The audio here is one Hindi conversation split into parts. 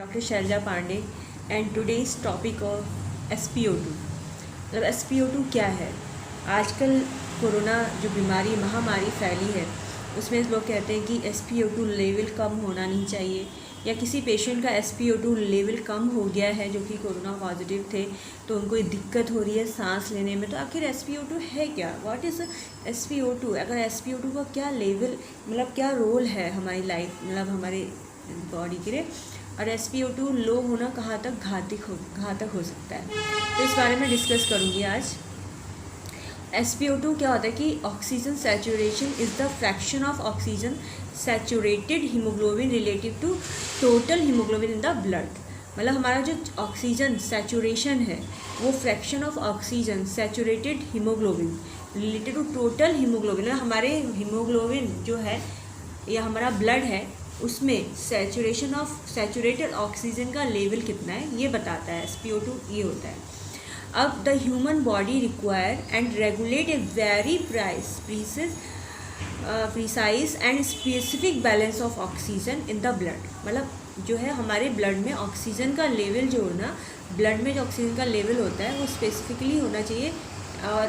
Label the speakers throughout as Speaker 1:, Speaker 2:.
Speaker 1: Dr. Shailja Pandey and today's topic of SpO2। मतलब SpO2 क्या है? आजकल कोरोना जो बीमारी महामारी फैली है उसमें लोग कहते हैं कि SpO2 लेवल कम होना नहीं चाहिए, या किसी पेशेंट का SpO2 लेवल कम हो गया है जो कि कोरोना पॉजिटिव थे तो उनको ये दिक्कत हो रही है सांस लेने में। तो आखिर SpO2 है क्या? What is SpO2? अगर SpO2 का क्या लेवल मतलब क्या रोल है हमारी लाइफ मतलब हमारे बॉडी के लिए, और SpO2 लो होना कहाँ तक घातक हो सकता है, तो इस बारे में डिस्कस करूँगी आज। SpO2 क्या होता है कि oxygen saturation is the fraction of oxygen saturated haemoglobin relative to total haemoglobin in the blood. मतलब हमारा जो ऑक्सीजन सैचुरेशन है वो fraction of oxygen saturated haemoglobin related to total haemoglobin. हमारे हीमोग्लोबिन जो है या हमारा ब्लड है उसमें सैचुरेटेड ऑक्सीजन का लेवल कितना है ये बताता है। SpO2 ये होता है। अब the human body require and regulate a very precise and specific balance of oxygen in the blood. मतलब जो है हमारे ब्लड में ऑक्सीजन का लेवल जो है ना, ब्लड में जो ऑक्सीजन का लेवल होता है वो स्पेसिफिकली होना चाहिए, और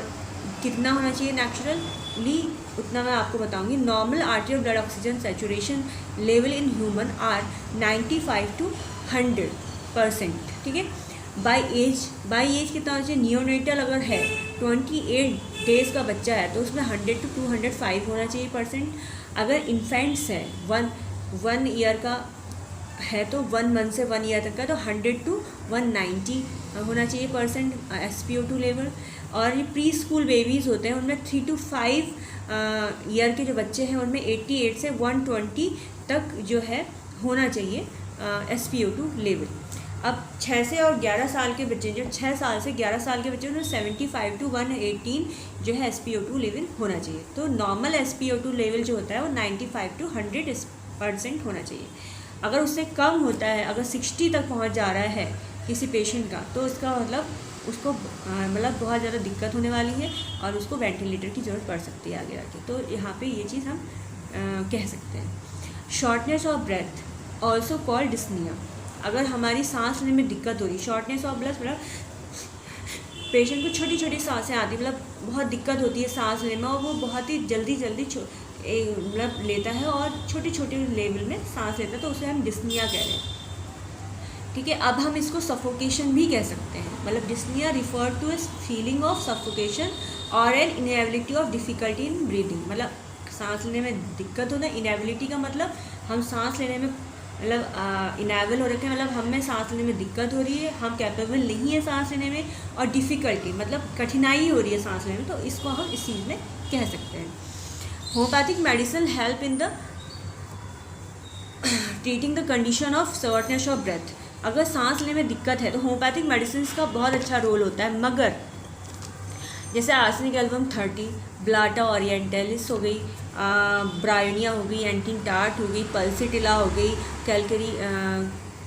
Speaker 1: कितना होना चाहिए नेचुरली उतना मैं आपको बताऊंगी। Normal arterial blood oxygen saturation level in human are 95 to 100%। ठीक है। बाई एज कितना होना चाहिए? नियोनेटल अगर है 28 डेज़ का बच्चा है तो उसमें 100 to 205 होना चाहिए %। अगर इन्फेंट्स है 1 ईयर का है तो 1 मंथ से 1 ईयर तक का तो 100 to 190 होना चाहिए %SpO2 लेवल। और ये प्री स्कूल बेबीज़ होते हैं उनमें 3 to 5 ईयर के जो बच्चे हैं उनमें 88 से 120 तक जो है होना चाहिए SpO2 लेवल। अब 6 से और 11 साल के बच्चे, जो 6 साल से 11 साल के बच्चे उन्हें 75 to 118 जो है SpO2 लेवल होना चाहिए। तो नॉर्मल SpO2 लेवल जो होता है वो 95 to 100% होना चाहिए। अगर उससे कम होता है, अगर 60 तक पहुंच जा रहा है किसी पेशेंट का, तो उसका मतलब उसको मतलब बहुत ज़्यादा दिक्कत होने वाली है और उसको वेंटिलेटर की ज़रूरत पड़ सकती है आगे आके। तो यहाँ पे ये चीज़ हम कह सकते हैं। Shortness of breath also called dyspnoea. अगर हमारी सांस लेने में दिक्कत हो रही, शॉर्टनेस ऑफ ब्रेथ मतलब पेशेंट को छोटी छोटी सांसें आती, मतलब बहुत दिक्कत होती है सांस लेने में और वो बहुत ही जल्दी मतलब लेता है और छोटे छोटे लेवल में सांस लेता है, तो उसे हम डिस्निया कह रहे हैं। ठीक है। अब हम इसको सफोकेशन भी कह सकते हैं। मतलब dyspnoea refer to a feeling of suffocation और an inability of difficulty in breathing. मतलब सांस लेने में दिक्कत होना। इनएबिलिटी का मतलब हम सांस लेने में मतलब इनेबल हो रखे हैं, मतलब हमें सांस लेने में दिक्कत हो रही है, हम कैपेबल नहीं है सांस लेने में, और डिफ़िकल्टी मतलब कठिनाई हो रही है सांस लेने में, तो इसको हम इस चीज़ में कह सकते हैं। Homeopathic medicine help in the treating the condition of shortness of breath. अगर सांस लेने में दिक्कत है तो होम्योपैथिक मेडिसिन का बहुत अच्छा रोल होता है, मगर जैसे आर्सेनिक एल्बम 30, ब्लाटा ओरिएंटलिस हो गई, ब्रायोनिया हो गई, एंटीटार्ट हो गई, पल्सिटिला हो गई,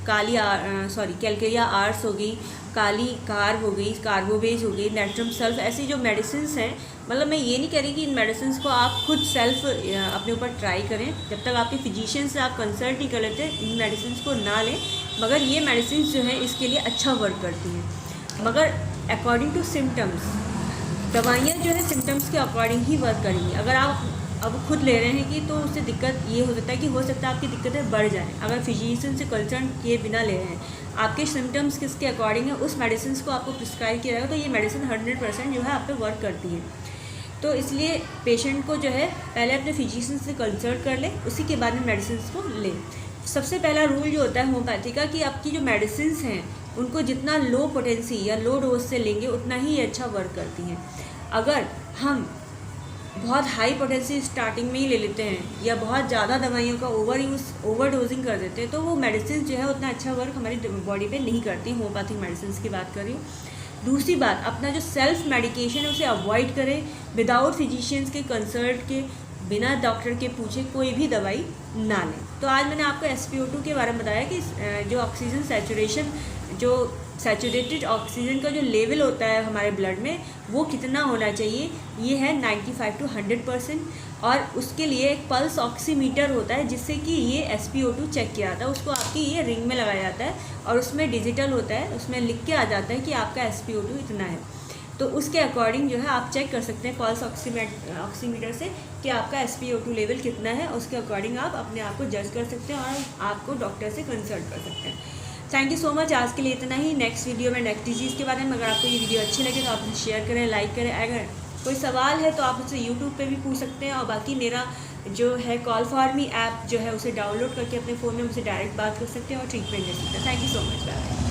Speaker 1: कैलकेरिया आर्स हो गई, काली कार्ब हो गई, कार्बोवेज हो गई, नेट्रम सल्फ, ऐसी जो मेडिसिन हैं। मतलब मैं ये नहीं कह रही कि इन मेडिसिन को आप खुद सेल्फ अपने ऊपर ट्राई करें, जब तक आपके फिजिशियन से आप कंसल्ट नहीं कर लेते इन मेडिसिन को ना लें, मगर ये मेडिसिन जो है इसके लिए अच्छा वर्क करती हैं। मगर अकॉर्डिंग टू सिम्टम्स, दवाइयाँ जो है सिम्टम्स के अकॉर्डिंग ही वर्क करेंगी। अगर आप अब खुद ले रहे हैं कि तो उससे दिक्कत ये हो सकता है कि हो सकता है आपकी दिक्कतें बढ़ जाएं। अगर फिजिशियन से कंसल्ट किए बिना ले रहे हैं, आपके सिम्टम्स किसके अकॉर्डिंग है उस मेडिसिन को आपको प्रिस्क्राइब किया जाएगा, तो ये मेडिसिन 100% जो है आप पे वर्क करती है। तो इसलिए पेशेंट को जो है पहले अपने फिजिशियन से कंसल्ट कर ले, उसी के बाद में मेडिसिन को ले। सबसे पहला रूल जो होता है होम्योपैथी का कि आपकी जो मेडिसिन हैं उनको जितना लो पोटेंसी या लो डोज से लेंगे उतना ही अच्छा वर्क करती हैं। अगर हम बहुत हाई पोटेंसी स्टार्टिंग में ही ले लेते हैं या बहुत ज़्यादा दवाइयों का ओवर डोजिंग कर देते हैं तो वो मेडिसिन जो है उतना अच्छा वर्क हमारी बॉडी पे नहीं करती। होम्योपैथिक मेडिसिन की बात कर रही हूँ। दूसरी बात, अपना जो सेल्फ मेडिकेशन है उसे अवॉइड करें। विदाउट फिजिशियंस के कंसल्ट के, बिना डॉक्टर के पूछे कोई भी दवाई ना लें। तो आज मैंने आपको SpO2 के बारे में बताया कि जो ऑक्सीजन सैचुरेशन, जो सैचुरेटेड ऑक्सीजन का जो लेवल होता है हमारे ब्लड में वो कितना होना चाहिए, ये है 95 to 100%। और उसके लिए एक पल्स ऑक्सीमीटर होता है जिससे कि ये SpO2 चेक किया जाता है। उसको आपकी ये रिंग में लगाया जाता है और उसमें डिजिटल होता है, उसमें लिख के आ जाता है कि आपका SpO2 इतना है। तो उसके अकॉर्डिंग जो है आप चेक कर सकते हैं पल्स ऑक्सीमीटर से कि आपका SpO2 लेवल कितना है। उसके अकॉर्डिंग आप अपने आप को जज कर सकते हैं और आपको डॉक्टर से कंसल्ट कर सकते हैं। Thank you so much. आज के लिए इतना ही। नेक्स्ट वीडियो में नेक्स्ट डिजीज़ के बारे में, अगर आपको ये वीडियो अच्छी लगे तो आप उसे शेयर करें, लाइक करें। अगर कोई सवाल है तो आप मुझसे यूट्यूब पे भी पूछ सकते हैं, और बाकी मेरा जो है कॉल फॉर मी ऐप जो है उसे डाउनलोड करके अपने फ़ोन में मुझसे डायरेक्ट बात कर सकते हैं और ट्रीटमेंट ले सकते हैं। Thank you so much. Bye.